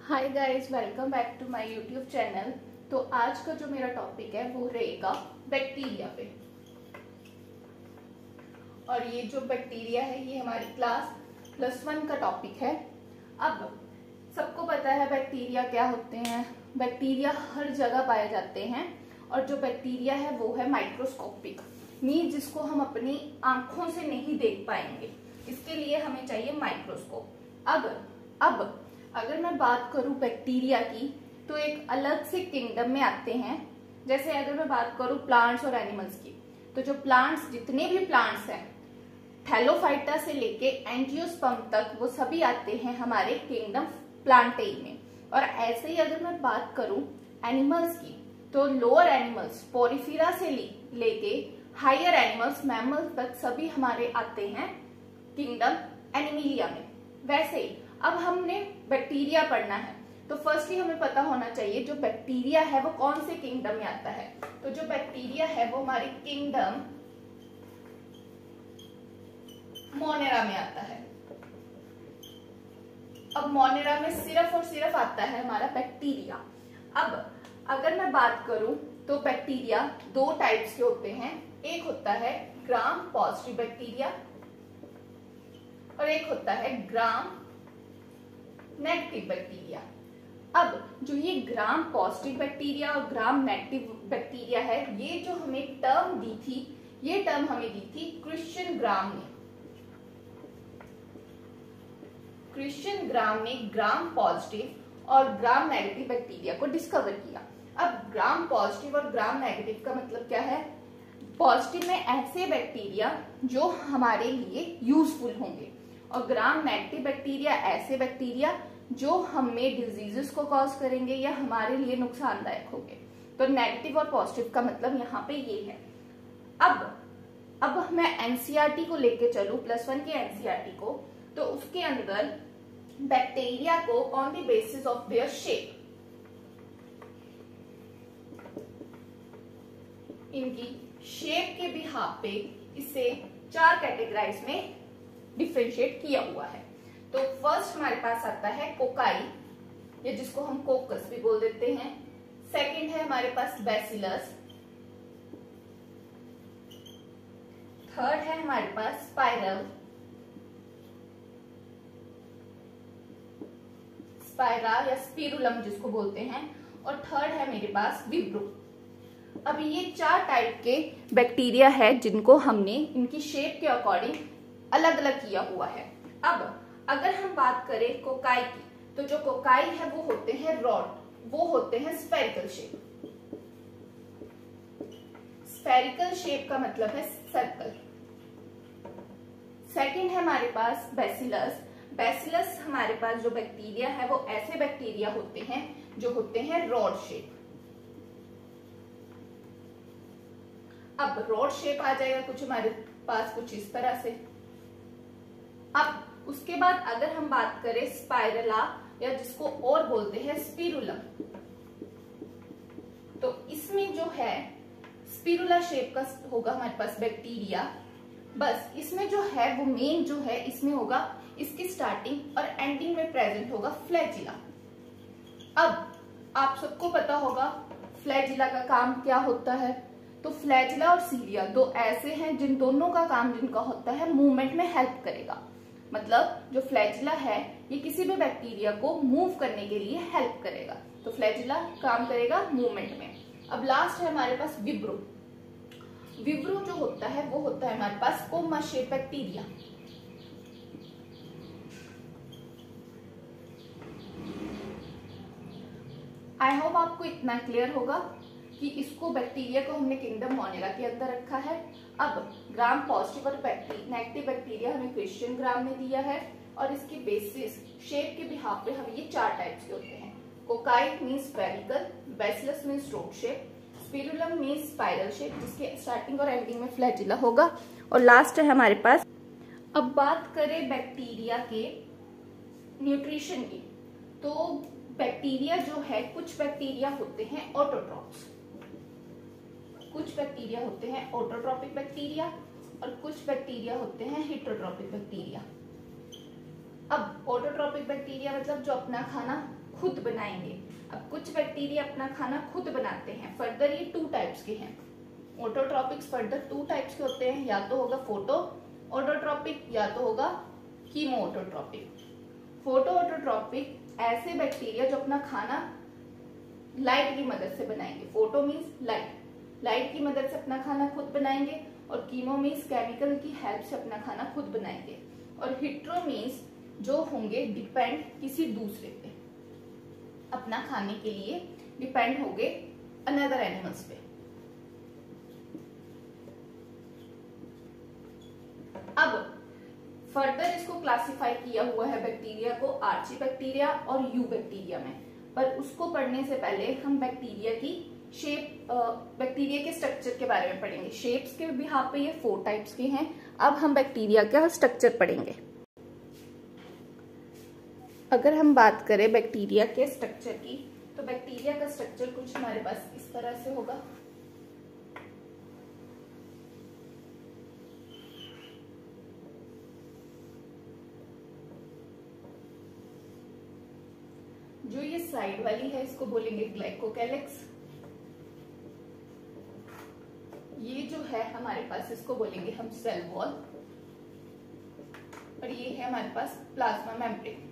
Hi guys, welcome back to my YouTube channel. तो आज का जो मेरा टॉपिक है वो रहेगा बैक्टीरिया पे। और ये जो बैक्टीरिया है ये हमारी क्लास +1 का टॉपिक है। अब सबको पता है बैक्टीरिया क्या होते हैं। बैक्टीरिया हर जगह पाए जाते हैं और जो बैक्टीरिया है वो है माइक्रोस्कोपिक, मीन जिसको हम अपनी आंखों से नहीं देख पाएंगे। इसके लिए हमें चाहिए माइक्रोस्कोप। अब अगर मैं बात करूं बैक्टीरिया की तो एक अलग से किंगडम में आते हैं। जैसे अगर मैं बात करूं प्लांट्स और एनिमल्स की, तो जो प्लांट्स, जितने भी प्लांट्स हैं थैलोफाइटा से लेके एंजियोस्पर्म तक, वो सभी आते हैं हमारे किंगडम प्लांटेई में। और ऐसे ही अगर मैं बात करूं एनिमल्स की, तो लोअर एनिमल्स पोरिफेरा से लेके हायर एनिमल्स मैमल्स तक सभी हमारे आते हैं किंगडम एनिमलिया में। वैसे ही अब हमने बैक्टीरिया पढ़ना है तो फर्स्टली हमें पता होना चाहिए जो बैक्टीरिया है वो कौन से किंगडम में आता है। तो जो बैक्टीरिया है वो हमारे किंगडम मोनेरा में आता है। अब मोनेरा में सिर्फ और सिर्फ आता है हमारा बैक्टीरिया। अब अगर मैं बात करूं तो बैक्टीरिया दो टाइप्स के होते हैं। एक होता है ग्राम पॉजिटिव बैक्टीरिया और एक होता है ग्राम नेगेटिव बैक्टीरिया। अब जो ये ग्राम पॉजिटिव बैक्टीरिया और ग्राम नेगेटिव बैक्टीरिया है, ये जो हमें टर्म दी थी, ये टर्म हमें दी थी क्रिश्चियन ग्राम ने। क्रिश्चियन ग्राम ने ग्राम पॉजिटिव और ग्राम नेगेटिव बैक्टीरिया को डिस्कवर किया। अब ग्राम पॉजिटिव और ग्राम नेगेटिव का मतलब क्या है? पॉजिटिव में ऐसे बैक्टीरिया जो हमारे लिए यूजफुल होंगे और ग्राम नेगेटिव बैक्टीरिया ऐसे बैक्टीरिया जो हमें डिजीजेस को कॉज करेंगे या हमारे लिए नुकसानदायक होंगे। तो नेगेटिव और पॉजिटिव का मतलब यहाँ पे ये है। अब मैं एनसीईआरटी को लेके चलूं, +1 के एनसीईआरटी को, तो उसके अंदर बैक्टीरिया को on the basis of their shape, इनकी शेप के बिहाफ पे इसे 4 कैटेगराइज में डिफरेंशिएट किया हुआ है। तो फर्स्ट हमारे पास आता है कोकाई, या जिसको हम कोकस भी बोल देते हैं। सेकंड है हमारे पास बैसिलस। थर्ड है हमारे पास स्पाइरल, स्पाइरा या स्पिरुलम जिसको बोलते हैं, और थर्ड है मेरे पास विब्रो। अब ये 4 टाइप के बैक्टीरिया है जिनको हमने इनकी शेप के अकॉर्डिंग अलग अलग किया हुआ है। अब अगर हम बात करें कोकाई की, तो जो कोकाई है वो होते हैं रॉड, वो होते हैं स्फेरिकल शेप। स्फेरिकल शेप का मतलब है सर्कल। सेकंड है हमारे पास बैसिलस। बैसिलस हमारे पास जो बैक्टीरिया है वो ऐसे बैक्टीरिया होते हैं जो होते हैं रॉड शेप। अब रॉड शेप आ जाएगा कुछ हमारे पास कुछ इस तरह से। अब उसके बाद अगर हम बात करें स्पाइरला, या जिसको और बोलते हैं स्पिरुलम, तो इसमें जो है स्पिरुला शेप का होगा हमारे पास बैक्टीरिया। बस इसमें जो है वो मेन जो है इसमें होगा, इसकी स्टार्टिंग और एंडिंग में प्रेजेंट होगा फ्लैजिला। अब आप सबको पता होगा फ्लैजिला का काम क्या होता है। तो फ्लैजिला और सीलिया दो ऐसे हैं जिन दोनों का काम जिनका होता है मूवमेंट में हेल्प करेगा। मतलब जो फ्लैजिला है ये किसी भी बैक्टीरिया को मूव करने के लिए हेल्प करेगा। तो फ्लैजिला काम करेगा मूवमेंट में। अब लास्ट है हमारे पास विब्रो। विब्रो जो होता है वो होता है हमारे पास comma shape bacteria. I hope आपको इतना क्लियर होगा कि इसको बैक्टीरिया को हमने किंगडम मोनेरा के अंदर रखा है। अब ग्राम पॉजिटिव और नेगेटिव बैक्टीरिया हमें क्रिश्चियन ग्राम ने दिया है और इसकी बेसिस शेप के बिहाफ पे हमें ये 4 टाइप्स के होते हैं। Cocci means spherical, bacillus means rod shape, spirillum means spiral shape जिसके स्टार्टिंग और एंडिंग में फ्लैजिला होगा, और लास्ट है हमारे पास। अब बात करें बैक्टीरिया के न्यूट्रिशन की, तो बैक्टीरिया जो है, कुछ बैक्टीरिया होते हैं ऑटोट्रॉफ्स, कुछ बैक्टीरिया होते हैं ऑटोट्रॉपिक बैक्टीरिया और कुछ बैक्टीरिया होते हैं हेटेरोट्रॉपिक बैक्टीरिया। अब ऑटोट्रॉपिक बैक्टीरिया मतलब जो अपना खाना खुद बनाएंगे। अब कुछ बैक्टीरिया अपना खाना खुद बनाते हैं। फर्दर ये 2 टाइप्स के हैं। ऑटोट्रॉपिक्स फर्दर 2 टाइप्स के होते हैं, या तो होगा फोटो ऑटोट्रॉपिक या तो होगा कीमो ऑटोट्रॉपिक। फोटो ऑटोट्रॉपिक ऐसे बैक्टीरिया जो अपना खाना लाइट की मदद से बनाएंगे। फोटो मीन्स लाइट की मदद से अपना खाना खुद बनाएंगे, और कीमो मीन्स केमिकल की हेल्प से अपना खाना खुद बनाएंगे। और हिट्रो मीन्स जो होंगे डिपेंड किसी दूसरे पे, अपना खाने के लिए डिपेंड होंगे अनदर एनिमल्स पे। अब फर्दर इसको क्लासिफाई किया हुआ है बैक्टीरिया को आर्ची बैक्टीरिया और यू बैक्टीरिया में। पर उसको पढ़ने से पहले हम बैक्टीरिया की शेप, बैक्टीरिया के स्ट्रक्चर के बारे में पढ़ेंगे। शेप्स के बिहाफ पे ये 4 टाइप्स के हैं। अब हम बैक्टीरिया का स्ट्रक्चर पढ़ेंगे। अगर हम बात करें बैक्टीरिया के स्ट्रक्चर की, तो बैक्टीरिया का स्ट्रक्चर कुछ हमारे पास इस तरह से होगा। जो ये साइड वाली है इसको बोलेंगे ग्लाइकोकैलिक्स। ये जो है हमारे पास इसको बोलेंगे हम सेल वॉल, और ये है हमारे पास प्लाज्मा मेम्ब्रेन।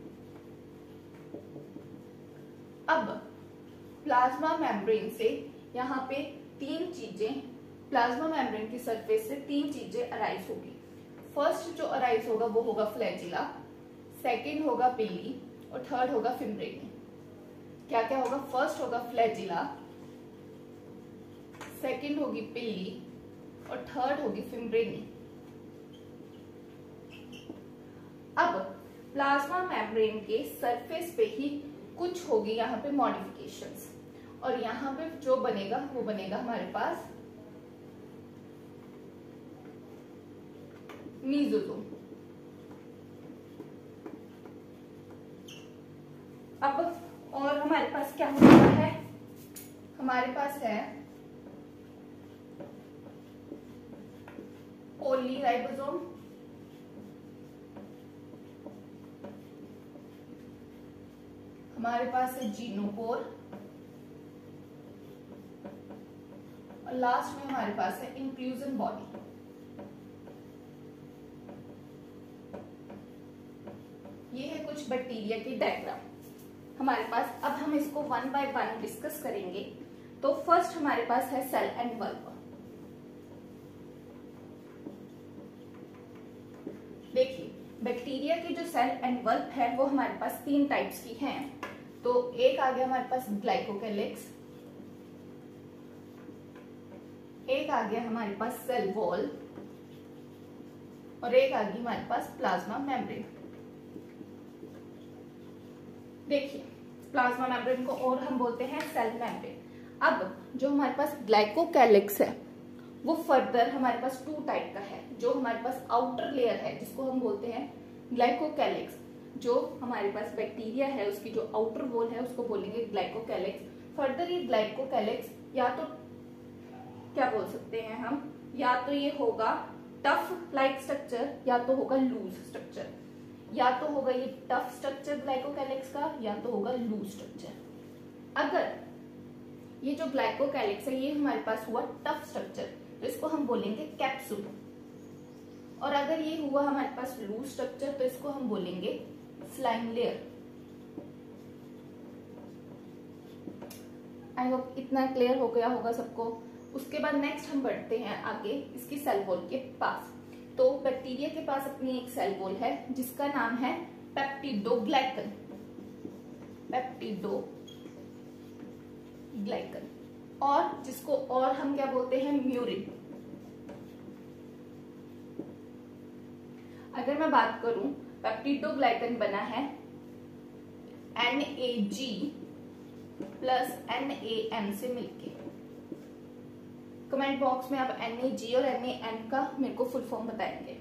अब प्लाज्मा मेम्ब्रेन से यहाँ पे 3 चीजें, प्लाज्मा मेम्ब्रेन की सरफेस से 3 चीजें अराइज होगी। फर्स्ट जो अराइज होगा वो होगा फ्लैजिला, सेकेंड होगा पिली, और थर्ड होगा फिम्ब्रेनी। क्या क्या होगा? फर्स्ट होगा फ्लैजिला, सेकेंड होगी पिली, और थर्ड होगी फिम्ब्रेनी। अब प्लाज्मा मेम्ब्रेन के सरफेस पे ही कुछ होगी यहाँ पे मॉडिफिकेशंस, और यहाँ पे जो बनेगा वो बनेगा हमारे पास मीजोजोम। अब और हमारे पास क्या होता है? हमारे पास है पॉलीराइबोसोम, हमारे पास है जीनोपोर, और लास्ट में हमारे पास है इंक्लूजन बॉडी। ये है कुछ बैक्टीरिया के डायग्राम हमारे पास। अब हम इसको 1 बाय 1 डिस्कस करेंगे। तो फर्स्ट हमारे पास है सेल एनवल्प। देखिए बैक्टीरिया की जो सेल एनवल्प है वो हमारे पास 3 टाइप्स की हैं। तो एक आ गया हमारे पास ग्लाइकोकैलिक्स, एक आ गया हमारे पास सेल वॉल, और एक आ गई हमारे पास प्लाज्मा मेम्ब्रेन। देखिए प्लाज्मा मेम्ब्रेन को और हम बोलते हैं सेल मेम्ब्रेन। अब जो हमारे पास ग्लाइकोकैलिक्स है वो फर्दर हमारे पास 2 टाइप का है। जो हमारे पास आउटर लेयर है जिसको हम बोलते हैं ग्लाइकोकैलिक्स, जो हमारे पास बैक्टीरिया है उसकी जो आउटर वॉल है उसको बोलेंगे ग्लाइकोकैलिक्स। फर्दर ये ग्लाइकोकैलिक्स या तो क्या बोल सकते हैं हम, या तो ये होगा टफ लाइक स्ट्रक्चर या तो होगा लूज स्ट्रक्चर। या तो होगा ये टफ स्ट्रक्चर ग्लाइकोकैलिक्स का, या तो होगा लूज स्ट्रक्चर। अगर ये जो ग्लाइकोकैलिक्स है ये हमारे पास हुआ टफ स्ट्रक्चर तो इसको हम बोलेंगे कैप्सूल, और अगर ये हुआ हमारे पास लूज स्ट्रक्चर तो इसको हम बोलेंगे स्लाइम लेयर। आई होप इतना क्लियर हो गया होगा सबको। उसके बाद नेक्स्ट हम बढ़ते हैं आगे इसकी सेल वॉल के पास। तो बैक्टीरिया के पास अपनी एक सेल वॉल है जिसका नाम है पेप्टिडोग्लाइकन। पेप्टिडोग्लाइकन, और जिसको और हम क्या बोलते हैं? म्यूरिन। अगर मैं बात करूं पेप्टिडोग्लाइकन बना है NAG प्लस NAN से मिलके। कमेंट बॉक्स में आप NAG और NAN का मेरे को फुल फॉर्म बताएंगे।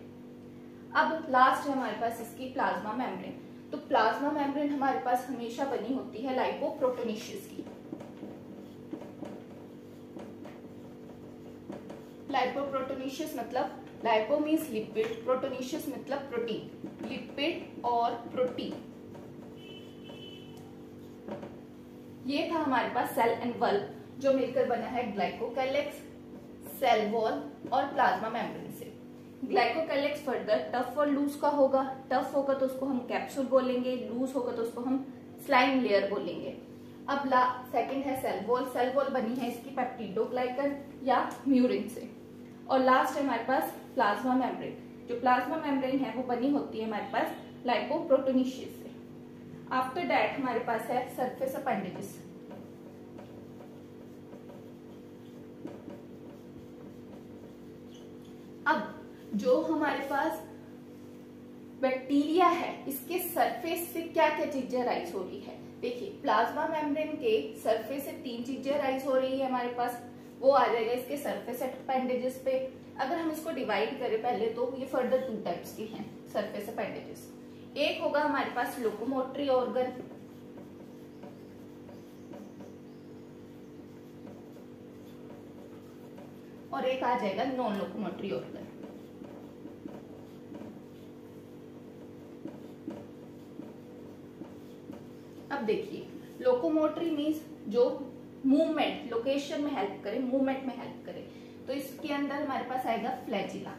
अब लास्ट है हमारे पास इसकी प्लाज्मा मेम्ब्रेन। तो प्लाज्मा मेम्ब्रेन हमारे पास हमेशा बनी होती है लाइपोप्रोटोनिशियस की। लाइपोप्रोटोनिशियस मतलब लाइपो मीन्स लिपिड, प्रोटोनिशियस मतलब प्रोटीन, लिपिड और प्रोटीन। ये था हमारे पास सेल एंड वॉल जो मिलकर बना है ग्लाइकोकैलिक्स, सेल वॉल और प्लाज्मा मेम्ब्रेन से। ग्लाइकोकैलिक्स फर्दर टफ और लूज का होगा। टफ होगा तो उसको हम कैप्सूल बोलेंगे, लूज होगा तो उसको हम स्लाइम लेयर बोलेंगे। अब सेकंड है सेल वॉल। सेल वॉल बनी है इसकी पेप्टिडोग्लाइकन या म्यूरिन से। और लास्ट है हमारे पास प्लाज्मा मेम्ब्रेन। जो प्लाज्मा मेम्ब्रेन है वो बनी होती है हमारे पास लाइपोप्रोटीनेशियस से। आफ्टर दैट हमारे पास है सरफेस अपेंडेजेस। अब जो हमारे पास बैक्टीरिया है इसके सरफेस से क्या क्या चीजें राइज हो रही है। देखिए प्लाज्मा मेम्ब्रेन के सरफेस से 3 चीजें राइज हो रही है हमारे पास। वो आ जाएगा इसके सरफेस अपेंडेजेस पे। अगर हम इसको डिवाइड करें पहले तो ये फर्दर 2 टाइप्स की हैं सरफेस अपेंडेजेस। एक होगा हमारे पास लोकोमोटरी ऑर्गन, और एक आ जाएगा नॉन लोकोमोटरी ऑर्गन। अब देखिए लोकोमोटरी मीन्स जो मूवमेंट, लोकेशन में हेल्प करे, मूवमेंट में हेल्प करे, तो इसके अंदर हमारे पास आएगा फ्लैजिला।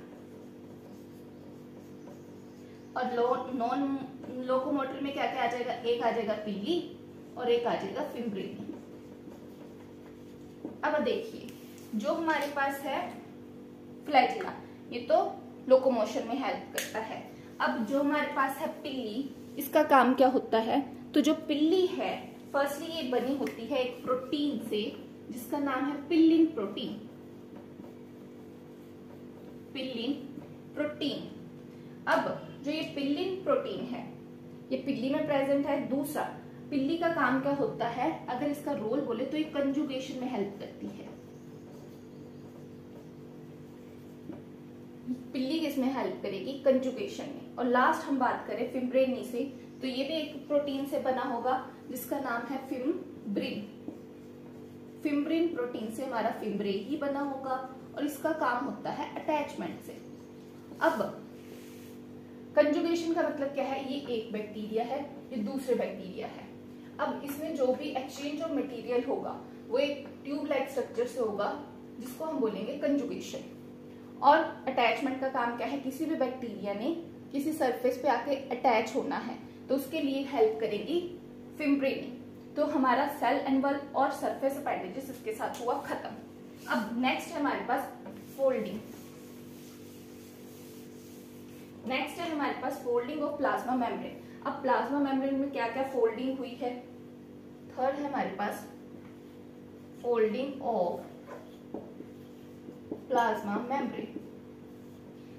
और नॉन लोकोमोटरी में क्या क्या आ जाएगा, एक आ जाएगा पिली और एक आ जाएगा फिब्रिन। अब देखिए जो हमारे पास है फ्लैजिला, ये तो लोकोमोशन में हेल्प करता है। अब जो हमारे पास है पिल्ली, इसका काम क्या होता है, तो जो पिल्ली है फर्स्टली ये बनी होती है एक प्रोटीन से जिसका नाम है पिल्लिन प्रोटीन। पिल्लिन प्रोटीन। अब जो ये पिल्लिन प्रोटीन है ये पिल्ली में प्रेजेंट है। दूसरा, पिल्ली का काम क्या होता है, अगर इसका रोल बोले तो ये कंजुगेशन में हेल्प करती है। पिल्ली किसमें हेल्प करेगी, कंजुगेशन में। और लास्ट हम बात करें फिब्रिन से, तो ये भी एक प्रोटीन से बना होगा जिसका नाम है फिब्रिन। फिब्रिन प्रोटीन से हमारा फिब्रे ही बना होगा और इसका काम होता है अटैचमेंट से। अब कंजुगेशन का मतलब क्या है, ये एक बैक्टीरिया है, ये दूसरे बैक्टीरिया है। अब इसमें जो भी एक्सचेंज ऑफ मटेरियल होगा वो एक ट्यूब लाइक स्ट्रक्चर से होगा जिसको हम बोलेंगे कंजुगेशन। और अटैचमेंट का काम क्या है, किसी भी बैक्टीरिया ने किसी सरफेस पे आके अटैच होना है तो उसके लिए हेल्प करेगी फिब्रिन। तो हमारा सेल एंड वॉल और सरफेस अपेंडेजेस इसके साथ हुआ खत्म। अब नेक्स्ट है हमारे पास फोल्डिंग। नेक्स्ट है हमारे पास फोल्डिंग ऑफ प्लाज्मा मेम्ब्रेन। अब प्लाज्मा मेम्ब्रेन में क्या क्या फोल्डिंग हुई है। थर्ड है हमारे पास फोल्डिंग ऑफ प्लाज्मा मेम्ब्रेन।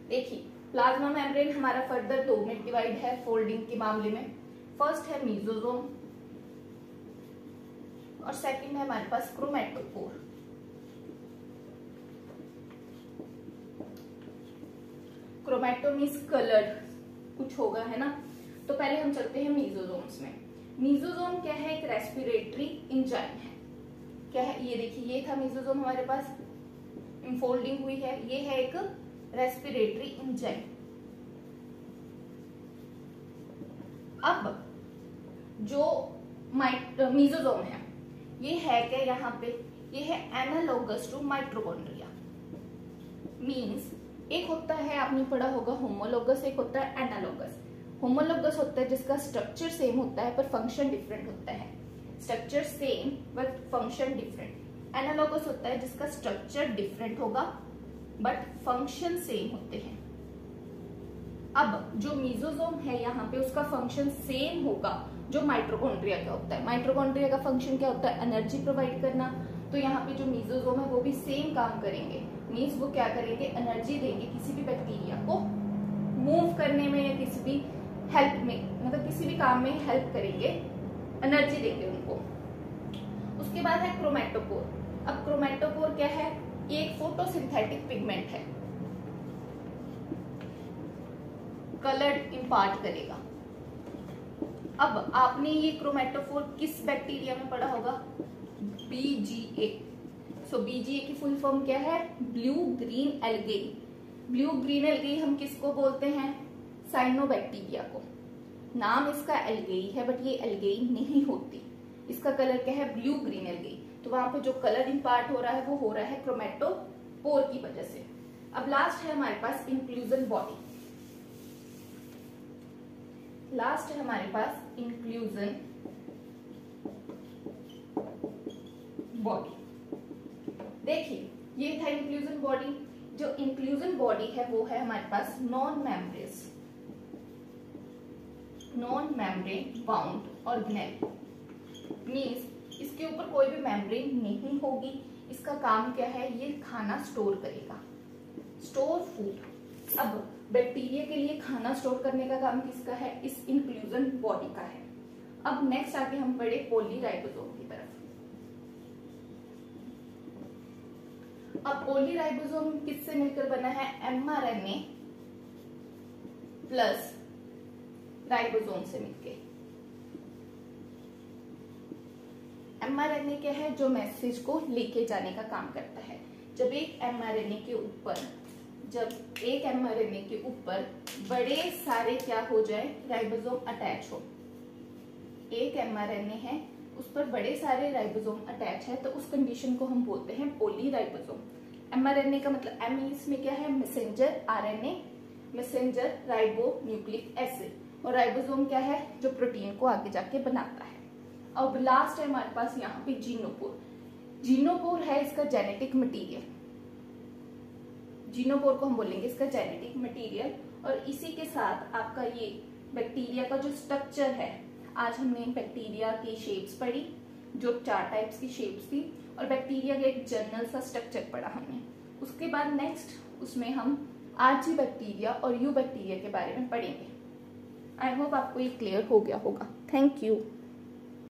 देखिए प्लाज्मा मेम्ब्रेन हमारा फर्दर 2 में डिवाइड है फोल्डिंग के मामले में। फर्स्ट है मीजोसोम और सेकंड है हमारे पास क्रोमैटोफोर। क्रोमैटो मीन्स कलर्ड कुछ होगा, है ना। तो पहले हम चलते हैं मीजोसोम्स में। मीजोसोम क्या है, एक रेस्पिरेटरी इंजाइम है। क्या है, ये देखिए ये था मीजोसोम हमारे पास, इनफोल्डिंग हुई है। ये है एक रेस्पिरेटरी इंजाइम। अब जो मीजोसोम है ये है क्या, यहाँ पे ये है एनालोगस टू माइटोकॉन्ड्रिया। मींस एक होता है, आपने पढ़ा होगा होमोलोगस, एक होता है एनालोगस। होमोलोगस होता है जिसका स्ट्रक्चर सेम होता है पर फंक्शन डिफरेंट होता है। Structure same but function different. Analogous होता है जिसका स्ट्रक्चर डिफरेंट होगा बट फंक्शन सेम होते हैं। अब जो मीजोसोम है यहाँ पे उसका फंक्शन सेम होगा जो माइटोकॉन्ड्रिया का होता है। माइटोकॉन्ड्रिया का फंक्शन क्या होता है, एनर्जी प्रोवाइड करना। तो यहाँ पे जो मीजोसोम है वो भी सेम काम करेंगे। मीन्स वो क्या करेंगे, एनर्जी देंगे किसी भी बैक्टीरिया को मूव करने में या किसी भी हेल्प में, मतलब किसी भी काम में हेल्प करेंगे, एनर्जी देंगे उनको। उसके बाद है क्रोमैटोफोर। अब क्रोमैटोफोर क्या है, ये एक फोटोसिंथेटिक पिगमेंट है, कलर इंपार्ट करेगा। अब आपने ये क्रोमैटोफोर किस बैक्टीरिया में पढ़ा होगा, BGA। सो BGA की फुल फॉर्म क्या है, blue green algae. Blue green algae हम किसको बोलते हैं, साइनोबैक्टीरिया को। नाम इसका एल्गे है बट ये एल्गे नहीं होती, इसका इसका कलर क्या है, ब्लू ग्रीन एल्गी। तो वहां पे जो कलर इम्पार्ट हो रहा है वो हो रहा है क्रोमेटोपोर की वजह से। अब लास्ट है हमारे पास इंक्लूजन बॉडी। लास्ट है हमारे पास इंक्लूजन बॉडी। देखिए ये था इंक्लूजन बॉडी। जो इंक्लूजन बॉडी है वो है हमारे पास non membrane bound organelle. Means इसके ऊपर कोई भी मेम्ब्रेन नहीं होगी। इसका काम क्या है, ये खाना स्टोर करेगा, स्टोर फूड। अब बैक्टीरिया के लिए खाना स्टोर करने का काम किसका है, इस इंक्लूजन बॉडी का है। अब नेक्स्ट आके हम बढ़े पॉलीराइबोसोम की तरफ। अब पॉलीराइबोसोम किससे मिलकर बना है, mRNA प्लस राइबोसोम से मिलके। mRNA क्या है, जो मैसेज को लेके जाने का काम करता है। जब एक mRNA के ऊपर बड़े सारे क्या हो जाए, राइबोसोम अटैच हो। एक mRNA है, उस पर बड़े सारे राइबोसोम अटैच है, तो उस कंडीशन को हम बोलते हैं पॉलीराइबोसोम। mRNA का मतलब m इसमें क्या है, messenger RNA, messenger ribo nucleic acid, और राइबोसोम क्या है, जो प्रोटीन को आगे जाके बनाता है। अब लास्ट है हमारे पास यहाँ पे जीनोपोर। जीनोपोर है इसका जेनेटिक मटेरियल। जीनोपोर को हम बोलेंगे इसका जेनेटिक मटेरियल। और इसी के साथ आपका ये बैक्टीरिया का जो स्ट्रक्चर है, आज हमने बैक्टीरिया की शेप्स पढ़ी, जो 4 टाइप्स की शेप्स थी, और बैक्टीरिया का एक जनरल सा स्ट्रक्चर पढ़ा हमने। उसके बाद नेक्स्ट उसमें हम आर्ची बैक्टीरिया और यू बैक्टीरिया के बारे में पढ़ेंगे। आई होप आपको ये क्लियर हो गया होगा। Thank you.